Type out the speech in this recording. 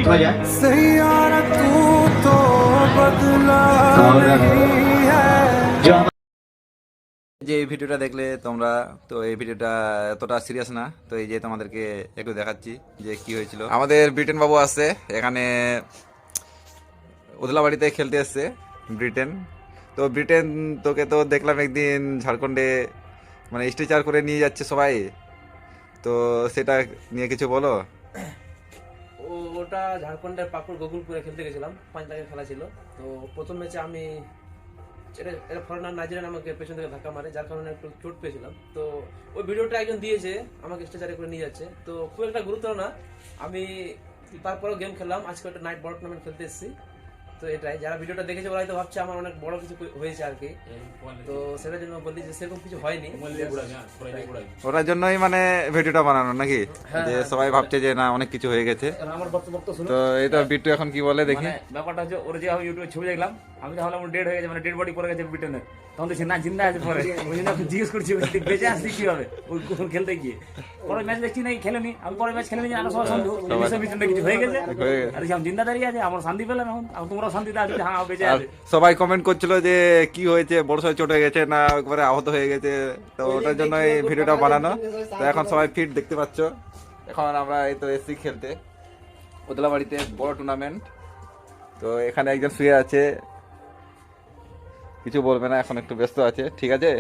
देखा जाए যে এই ভিডিওটা দেখলে তোমরা, তো এই ভিডিওটা এতটা সিরিয়াস না, তো এই যে তোমাদেরকে একটু দেখাচ্ছি যে কি হয়েছিল। আমাদের ব্রিটেন বাবু আছে এখানে, উদলাবাড়িতে খেলতে এসছে ব্রিটেন। তো ব্রিটেন তোকে তো দেখলাম একদিন ঝাড়খণ্ডে মানে স্ট্রেচার করে নিয়ে যাচ্ছে সবাই, তো সেটা নিয়ে কিছু বলো। ওটা ঝাড়খণ্ডের পাকুড় গোকুলপুরে খেলতে গেছিলাম, 5 লাখের খেলা ছিল। তো প্রথম ম্যাচে আমি এটা ফরেনার নাইজেরিয়ান আমাকে পেছন থেকে ধাক্কা মারে, যার কারণে একটু চোট পেয়েছিলাম। তো ওই ভিডিওটা একজন দিয়েছে, আমাকে স্ট্রেচারে করে নিয়ে যাচ্ছে। তো খুব একটা গুরুত্ব না, আমি তারপরেও গেম খেললাম। আজকে একটা নাইট বড় টুর্নামেন্ট খেলতে এসেছি। তো এটাই, যারা ভিডিওটা দেখেছে ওরাই তো ভাবছে আমার অনেক বড় কিছু হয়েছে আর কি। তো সেটার জন্য বলি যে সেরকম কিছু হয়নি, ওটার জন্যই মানে ভিডিওটা বানানো নাকি, যে সবাই ভাবছে যে না অনেক কিছু হয়ে গেছে। আমার বক্তব্য শুনুন। তো এটা বিট্টু এখন কি বলে দেখি। ব্যাপারটা হচ্ছে, ওর যে আমি ইউটিউবে ছবি দেখলাম, আমি তো ভাবলাম ডেড হয়ে গেছে, মানে ডেড বডি পড়ে গেছে ব্রিটেনের। তখন দেখছি না, জিন্দা আছে পরে। ওই জন্য আমি জিজ্ঞেস করছি বেঁচে আসছি কি হবে ওই খেলতে গিয়ে। পরে ম্যাচ দেখছি নাকি খেলেনি, আমি পরে ম্যাচ খেলেনি, আরো সবাই সন্দেহ ব্রিটেনের কিছু হয়ে গেছে। আর আমি জিন্দা দাঁড়িয়ে আছে, আমার শান্তি পেলাম। এখন তোমরাও শান্তিতে আছো, হ্যাঁ বেঁচে আছে। সবাই কমেন্ট করছিল যে কি হয়েছে, বড় সবাই চটে গেছে না একবারে আহত হয়ে গেছে। তো ওটার জন্য এই ভিডিওটা বানানো। তো এখন সবাই ফিট দেখতে পাচ্ছ। এখন আমরা এই তো এসছি খেলতে উদলাবাড়িতে বড় টুর্নামেন্ট। তো এখানে একজন শুয়ে আছে, কিছু বলবে না, এখন একটু ব্যস্ত আছে, ঠিক আছে।